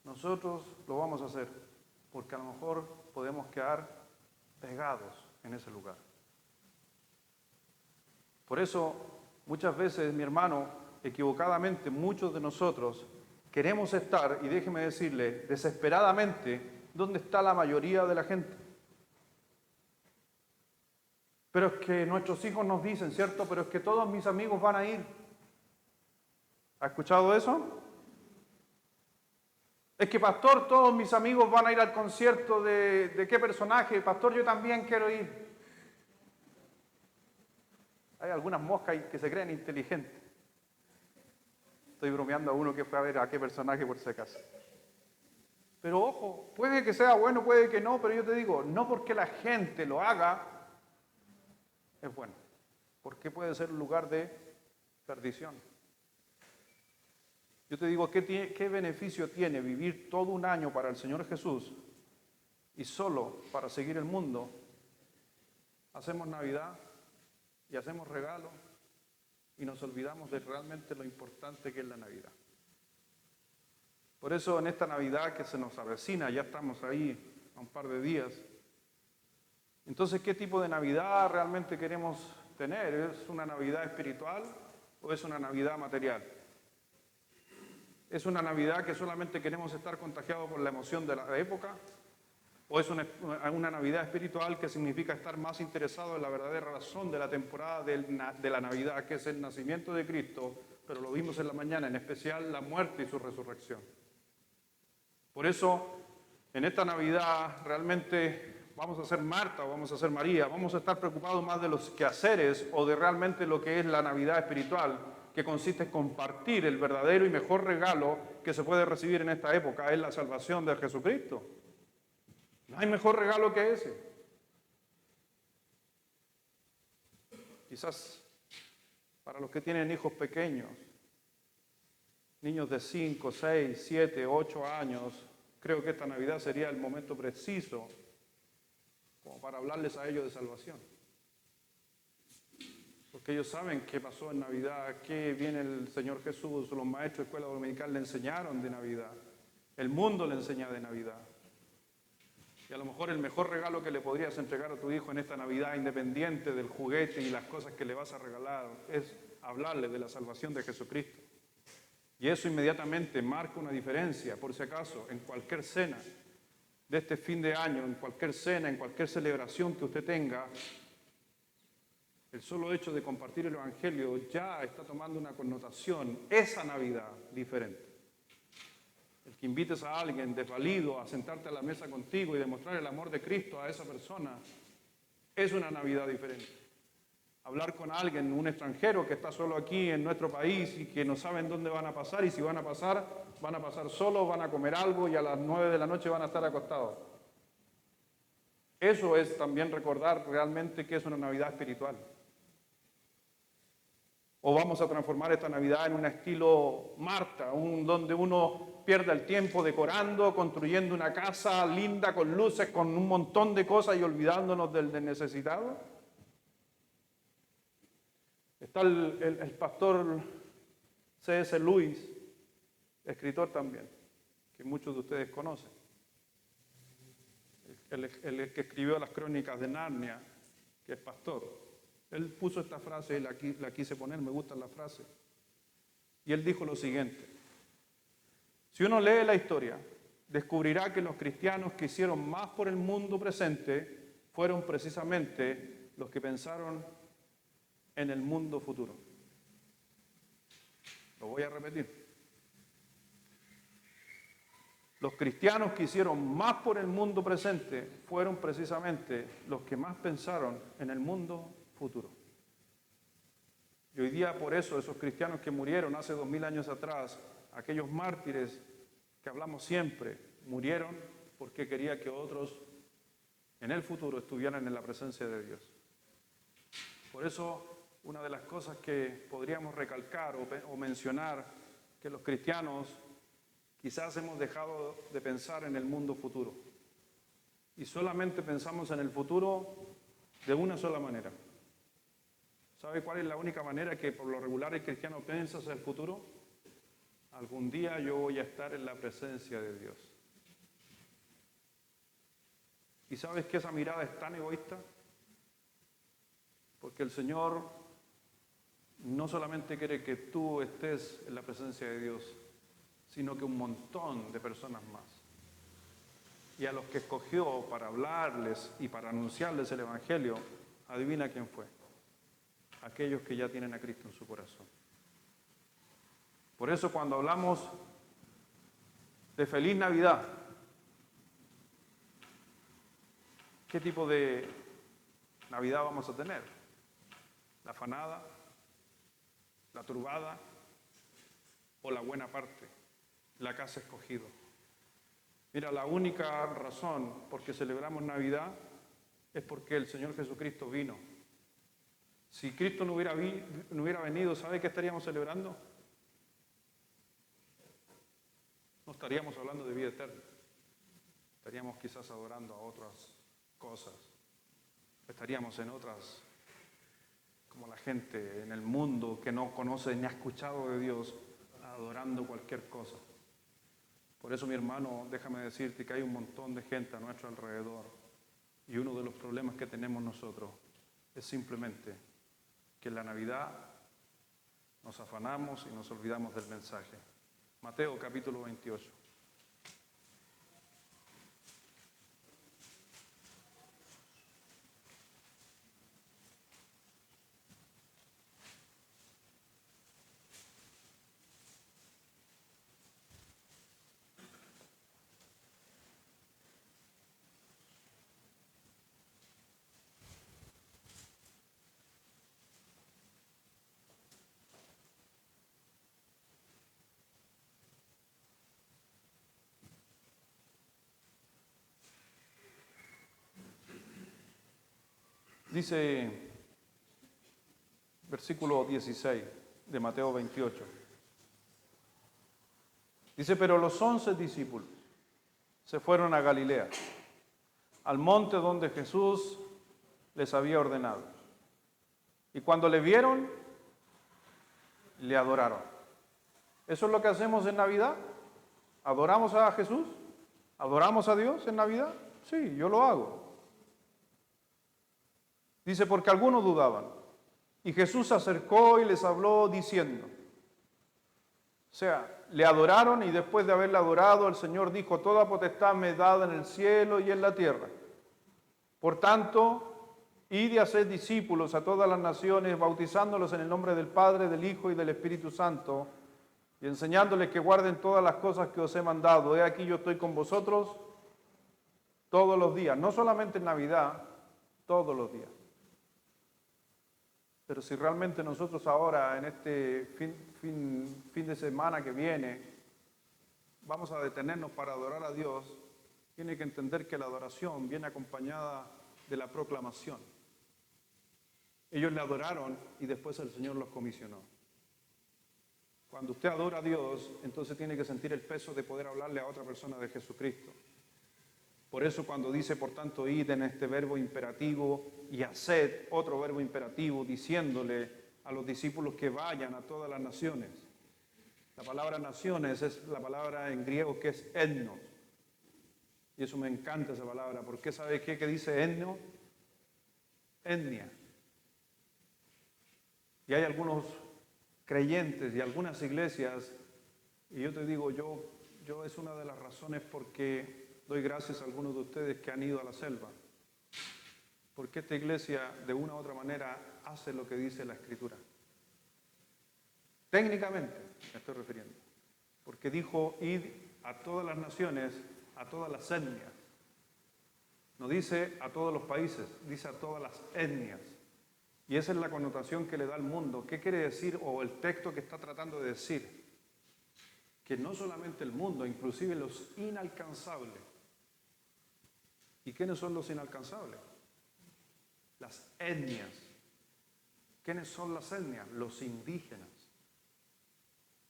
nosotros lo vamos a hacer. Porque a lo mejor podemos quedar pegados en ese lugar. Por eso, muchas veces, mi hermano, equivocadamente, muchos de nosotros queremos estar, y déjeme decirle, desesperadamente, donde está la mayoría de la gente. Pero es que nuestros hijos nos dicen, ¿cierto? Pero es que todos mis amigos van a ir. ¿Ha escuchado eso? Es que, pastor, todos mis amigos van a ir al concierto de qué personaje. Pastor, yo también quiero ir. Hay algunas moscas que se creen inteligentes. Estoy bromeando a uno que fue a ver a qué personaje por si acaso. Pero ojo, puede que sea bueno, puede que no, pero yo te digo, no porque la gente lo haga, es bueno. Porque puede ser un lugar de perdición. Yo te digo, ¿qué beneficio tiene vivir todo un año para el Señor Jesús y solo para seguir el mundo? Hacemos Navidad y hacemos regalos y nos olvidamos de realmente lo importante que es la Navidad. Por eso en esta Navidad que se nos avecina, ya estamos ahí a un par de días. Entonces, ¿qué tipo de Navidad realmente queremos tener? ¿Es una Navidad espiritual o es una Navidad material? ¿Es una Navidad que solamente queremos estar contagiados por la emoción de la época? ¿O es una Navidad espiritual que significa estar más interesado en la verdadera razón de la temporada de la Navidad, que es el nacimiento de Cristo, pero lo vimos en la mañana, en especial la muerte y su resurrección? Por eso, en esta Navidad realmente vamos a ser Marta o vamos a ser María, vamos a estar preocupados más de los quehaceres o de realmente lo que es la Navidad espiritual, que consiste en compartir el verdadero y mejor regalo que se puede recibir en esta época, es la salvación de Jesucristo. No hay mejor regalo que ese. Quizás para los que tienen hijos pequeños, niños de 5, 6, 7, 8 años, creo que esta Navidad sería el momento preciso como para hablarles a ellos de salvación. Porque ellos saben qué pasó en Navidad, qué viene el Señor Jesús, los maestros de escuela dominical le enseñaron de Navidad, el mundo le enseña de Navidad. Y a lo mejor el mejor regalo que le podrías entregar a tu hijo en esta Navidad, independiente del juguete y las cosas que le vas a regalar, es hablarle de la salvación de Jesucristo. Y eso inmediatamente marca una diferencia, por si acaso, en cualquier cena de este fin de año, en cualquier cena, en cualquier celebración que usted tenga, el solo hecho de compartir el Evangelio ya está tomando una connotación, esa Navidad, diferente. El que invites a alguien desvalido a sentarte a la mesa contigo y demostrar el amor de Cristo a esa persona, es una Navidad diferente. Hablar con alguien, un extranjero que está solo aquí en nuestro país y que no saben dónde van a pasar, y si van a pasar solos, van a comer algo y a las 9 de la noche van a estar acostados. Eso es también recordar realmente que es una Navidad espiritual. O vamos a transformar esta Navidad en un estilo Marta, donde uno pierda el tiempo decorando, construyendo una casa linda con luces, con un montón de cosas y olvidándonos del necesitado. Está el pastor C.S. Lewis, escritor también, que muchos de ustedes conocen. El que escribió las crónicas de Narnia, que es pastor. Él puso esta frase y la quise poner, me gusta la frase. Y él dijo lo siguiente: si uno lee la historia, descubrirá que los cristianos que hicieron más por el mundo presente fueron precisamente los que pensaron en el mundo futuro. Lo voy a repetir. Los cristianos que hicieron más por el mundo presente fueron precisamente los que más pensaron en el mundo futuro. Y hoy día, por eso, esos cristianos que murieron hace 2000 años atrás, aquellos mártires que hablamos siempre, murieron porque quería que otros en el futuro estuvieran en la presencia de Dios. Por eso, una de las cosas que podríamos recalcar o mencionar, que los cristianos quizás hemos dejado de pensar en el mundo futuro y solamente pensamos en el futuro de una sola manera. ¿Sabe cuál es la única manera que por lo regular el cristiano piensa en el futuro? Algún día yo voy a estar en la presencia de Dios. ¿Y sabes que esa mirada es tan egoísta? Porque el Señor no solamente quiere que tú estés en la presencia de Dios, sino que un montón de personas más. Y a los que escogió para hablarles y para anunciarles el Evangelio, adivina quién fue. Aquellos que ya tienen a Cristo en su corazón. Por eso cuando hablamos de feliz Navidad, ¿qué tipo de Navidad vamos a tener? ¿La afanada? ¿La turbada? ¿O la buena parte? La casa escogida. Mira, la única razón por que celebramos Navidad es porque el Señor Jesucristo vino. Si Cristo no hubiera venido, ¿sabe qué estaríamos celebrando? No estaríamos hablando de vida eterna. Estaríamos quizás adorando a otras cosas. Estaríamos en otras, como la gente en el mundo que no conoce ni ha escuchado de Dios, adorando cualquier cosa. Por eso, mi hermano, déjame decirte que hay un montón de gente a nuestro alrededor y uno de los problemas que tenemos nosotros es simplemente que en la Navidad nos afanamos y nos olvidamos del mensaje. Mateo capítulo 28. Dice, versículo 16 de Mateo 28. Dice, pero los 11 discípulos se fueron a Galilea, al monte donde Jesús les había ordenado. Y cuando le vieron, le adoraron. ¿Eso es lo que hacemos en Navidad? ¿Adoramos a Jesús? ¿Adoramos a Dios en Navidad? Sí, yo lo hago. Dice, porque algunos dudaban. Y Jesús se acercó y les habló diciendo. O sea, le adoraron y después de haberle adorado, el Señor dijo, toda potestad me es dada en el cielo y en la tierra. Por tanto, id y haced discípulos a todas las naciones, bautizándolos en el nombre del Padre, del Hijo y del Espíritu Santo, y enseñándoles que guarden todas las cosas que os he mandado. He aquí yo estoy con vosotros todos los días, no solamente en Navidad, todos los días. Pero si realmente nosotros ahora, en este fin de semana que viene, vamos a detenernos para adorar a Dios, tiene que entender que la adoración viene acompañada de la proclamación. Ellos le adoraron y después el Señor los comisionó. Cuando usted adora a Dios, entonces tiene que sentir el peso de poder hablarle a otra persona de Jesucristo. Por eso cuando dice, por tanto, id en este verbo imperativo y haced otro verbo imperativo, diciéndole a los discípulos que vayan a todas las naciones. La palabra naciones es la palabra en griego que es etnos. Y eso me encanta esa palabra. ¿Por qué sabe qué dice etno? Etnia. Y hay algunos creyentes y algunas iglesias, y yo te digo, yo es una de las razones por qué doy gracias a algunos de ustedes que han ido a la selva. Porque esta iglesia, de una u otra manera, hace lo que dice la Escritura. Técnicamente me estoy refiriendo. Porque dijo, id a todas las naciones, a todas las etnias. No dice a todos los países, dice a todas las etnias. Y esa es la connotación que le da al mundo. ¿Qué quiere decir? O el texto que está tratando de decir. Que no solamente el mundo, inclusive los inalcanzables. ¿Y quiénes son los inalcanzables? Las etnias. ¿Quiénes son las etnias? Los indígenas.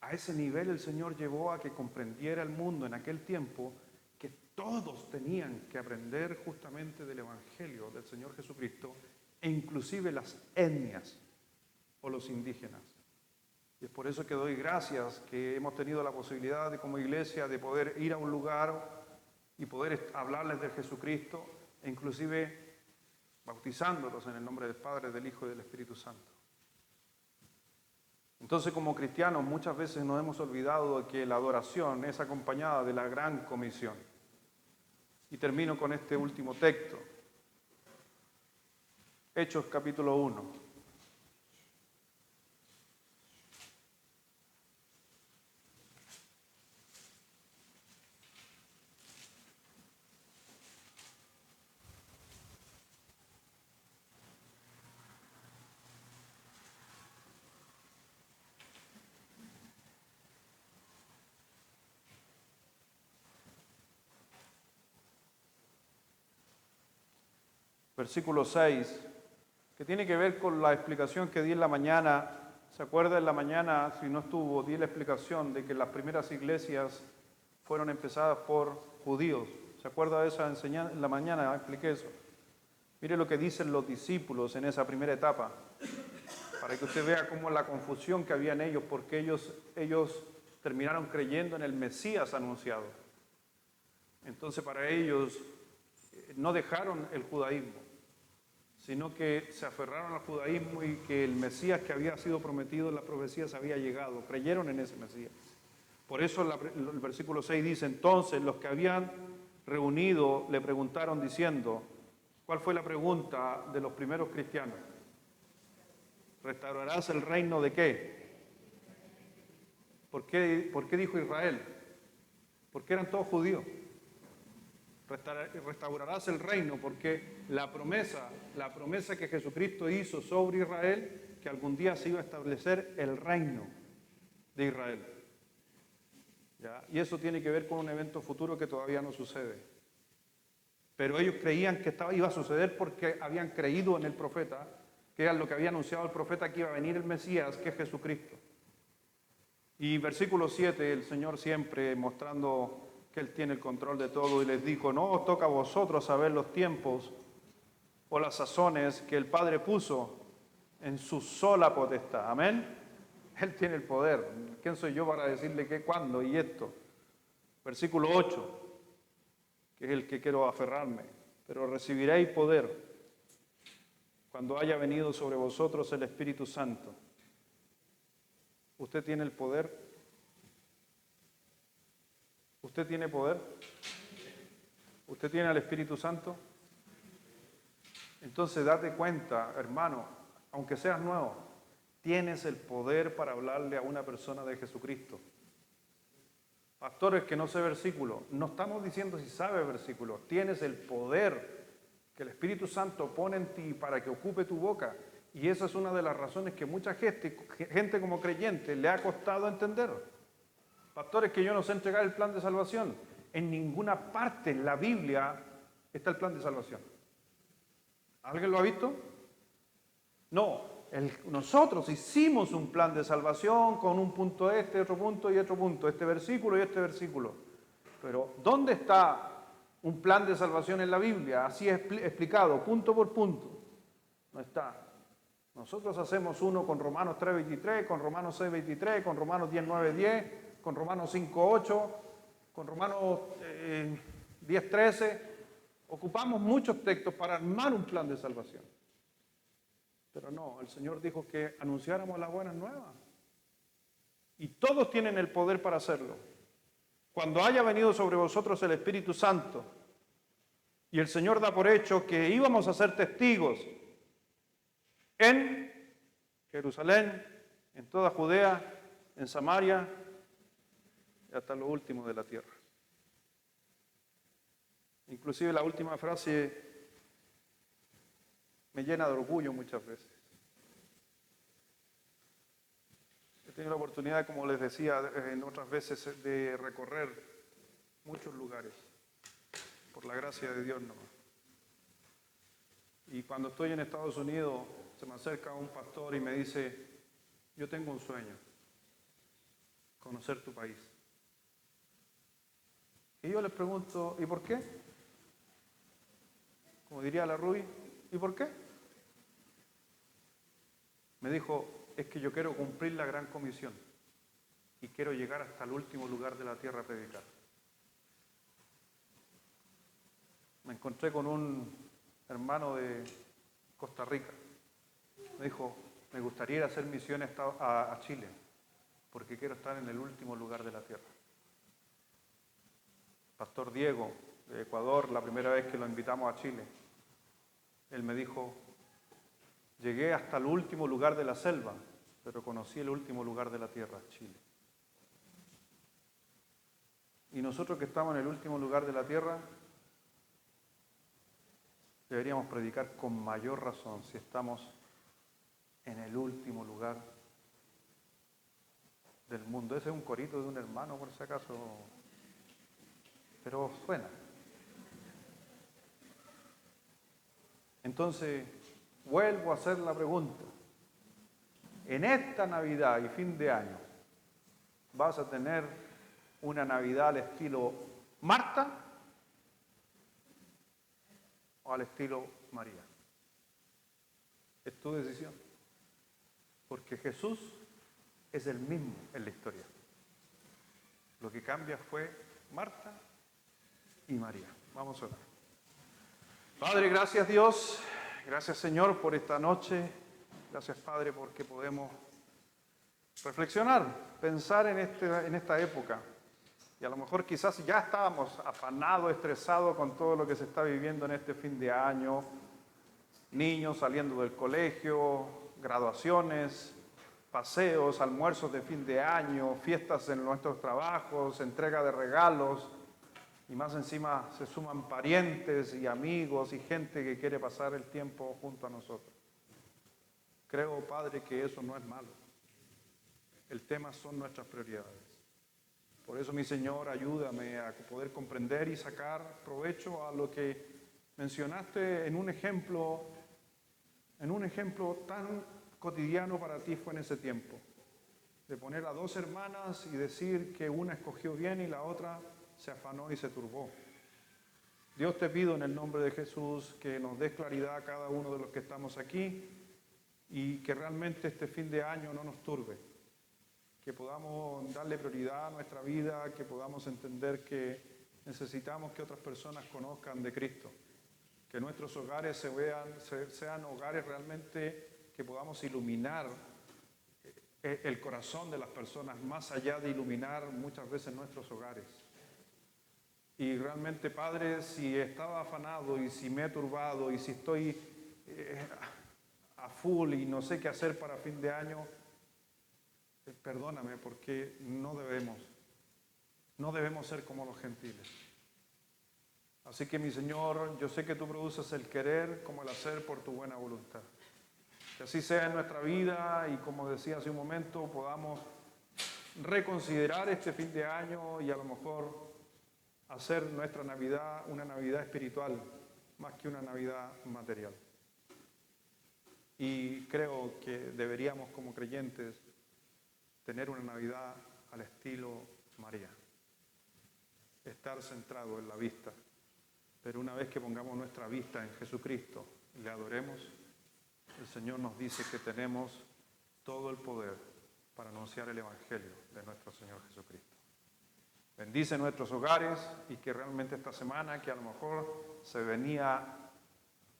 A ese nivel el Señor llevó a que comprendiera el mundo en aquel tiempo que todos tenían que aprender justamente del Evangelio del Señor Jesucristo, e inclusive las etnias o los indígenas. Y es por eso que doy gracias que hemos tenido la posibilidad de, como iglesia, de poder ir a un lugar y poder hablarles de Jesucristo, e inclusive bautizándolos en el nombre del Padre, del Hijo y del Espíritu Santo. Entonces, como cristianos, muchas veces nos hemos olvidado de que la adoración es acompañada de la gran comisión. Y termino con este último texto. Hechos capítulo 1. Versículo 6, que tiene que ver con la explicación que di en la mañana. ¿Se acuerda en la mañana, si no estuvo, di la explicación de que las primeras iglesias fueron empezadas por judíos? ¿Se acuerda de esa enseñanza? En la mañana expliqué eso. Mire lo que dicen los discípulos en esa primera etapa, para que usted vea cómo la confusión que había en ellos, porque ellos terminaron creyendo en el Mesías anunciado. Entonces para ellos no dejaron el judaísmo, sino que se aferraron al judaísmo y que el Mesías que había sido prometido en las profecías había llegado. Creyeron en ese Mesías. Por eso el versículo 6 dice, entonces los que habían reunido le preguntaron diciendo, ¿cuál fue la pregunta de los primeros cristianos? ¿Restaurarás el reino de qué? ¿Por qué dijo Israel? Porque eran todos judíos. Restaurarás el reino, porque la promesa que Jesucristo hizo sobre Israel, que algún día se iba a establecer el reino de Israel. ¿Ya? Y eso tiene que ver con un evento futuro que todavía no sucede. Pero ellos creían que iba a suceder porque habían creído en el profeta, que era lo que había anunciado el profeta, que iba a venir el Mesías, que es Jesucristo. Y versículo 7, el Señor siempre mostrando que Él tiene el control de todo, y les dijo, no os toca a vosotros saber los tiempos o las sazones que el Padre puso en su sola potestad. Amén. Él tiene el poder. ¿Quién soy yo para decirle qué, cuándo y esto? Versículo 8, que es el que quiero aferrarme. Pero recibiréis poder cuando haya venido sobre vosotros el Espíritu Santo. ¿Usted tiene el poder? ¿Usted tiene poder? ¿Usted tiene al Espíritu Santo? Entonces date cuenta, hermano, aunque seas nuevo, tienes el poder para hablarle a una persona de Jesucristo. Pastores, que no sé versículo, no estamos diciendo si sabe versículo, tienes el poder que el Espíritu Santo pone en ti para que ocupe tu boca. Y esa es una de las razones que mucha gente como creyente le ha costado entender. Pastores, que yo no sé entregar el plan de salvación. En ninguna parte en la Biblia está el plan de salvación. ¿Alguien lo ha visto? No, nosotros hicimos un plan de salvación con un punto otro punto y otro punto, este versículo y este versículo. Pero ¿dónde está un plan de salvación en la Biblia? Así es explicado, punto por punto. No está. Nosotros hacemos uno con Romanos 3:23, con Romanos 6:23, con Romanos 10:9-10, con Romanos 5:8, con Romanos 10:13. Ocupamos muchos textos para armar un plan de salvación. Pero no, el Señor dijo que anunciáramos las buenas nuevas. Y todos tienen el poder para hacerlo. Cuando haya venido sobre vosotros el Espíritu Santo, y el Señor da por hecho que íbamos a ser testigos en Jerusalén, en toda Judea, en Samaria y hasta lo último de la tierra. Inclusive la última frase me llena de orgullo muchas veces. He tenido la oportunidad, como les decía en otras veces, de recorrer muchos lugares, por la gracia de Dios nomás. Y cuando estoy en Estados Unidos, se me acerca un pastor y me dice, yo tengo un sueño, conocer tu país. Y yo les pregunto, ¿y por qué? Como diría la Ruby, ¿y por qué? Me dijo, es que yo quiero cumplir la gran comisión y quiero llegar hasta el último lugar de la tierra a predicar. Me encontré con un hermano de Costa Rica. Me dijo, me gustaría ir a hacer misiones a Chile, porque quiero estar en el último lugar de la tierra. Pastor Diego, de Ecuador, la primera vez que lo invitamos a Chile, él me dijo, llegué hasta el último lugar de la selva, pero conocí el último lugar de la tierra, Chile. Y nosotros que estamos en el último lugar de la tierra, deberíamos predicar con mayor razón si estamos en el último lugar del mundo. Ese es un corito de un hermano, por si acaso, pero suena. Entonces, vuelvo a hacer la pregunta. En esta Navidad y fin de año, ¿vas a tener una Navidad al estilo Marta o al estilo María? Es tu decisión. Porque Jesús es el mismo en la historia. Lo que cambia fue Marta y María. Vamos a orar. Padre, gracias Dios, gracias Señor por esta noche, gracias Padre porque podemos reflexionar, pensar en esta época. Y a lo mejor quizás ya estábamos afanados, estresados con todo lo que se está viviendo en este fin de año, niños saliendo del colegio, graduaciones, paseos, almuerzos de fin de año, fiestas en nuestros trabajos, entrega de regalos. Y más encima se suman parientes y amigos y gente que quiere pasar el tiempo junto a nosotros. Creo, Padre, que eso no es malo. El tema son nuestras prioridades. Por eso, mi Señor, ayúdame a poder comprender y sacar provecho a lo que mencionaste en un ejemplo tan cotidiano para ti fue en ese tiempo. De poner a dos hermanas y decir que una escogió bien y la otra se afanó y se turbó. Dios, te pido en el nombre de Jesús que nos des claridad a cada uno de los que estamos aquí y que realmente este fin de año no nos turbe, que podamos darle prioridad a nuestra vida, que podamos entender que necesitamos que otras personas conozcan de Cristo, que nuestros hogares sean hogares realmente que podamos iluminar el corazón de las personas, más allá de iluminar muchas veces nuestros hogares. Y realmente, Padre, si estaba afanado y si me he turbado y si estoy a full y no sé qué hacer para fin de año, perdóname, porque no debemos ser como los gentiles. Así que, mi Señor, yo sé que tú produces el querer como el hacer por tu buena voluntad. Que así sea en nuestra vida y, como decía hace un momento, podamos reconsiderar este fin de año y a lo mejor hacer nuestra Navidad una Navidad espiritual más que una Navidad material. Y creo que deberíamos como creyentes tener una Navidad al estilo María. Estar centrado en la vista. Pero una vez que pongamos nuestra vista en Jesucristo y le adoremos, el Señor nos dice que tenemos todo el poder para anunciar el Evangelio de nuestro Señor Jesucristo. Bendice nuestros hogares y que realmente esta semana, que a lo mejor se venía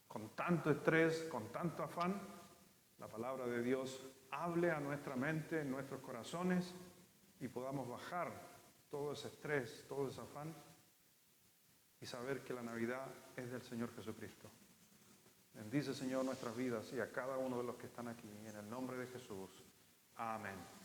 con tanto estrés, con tanto afán, la palabra de Dios hable a nuestra mente, en nuestros corazones y podamos bajar todo ese estrés, todo ese afán y saber que la Navidad es del Señor Jesucristo. Bendice, Señor, nuestras vidas y a cada uno de los que están aquí. En el nombre de Jesús. Amén.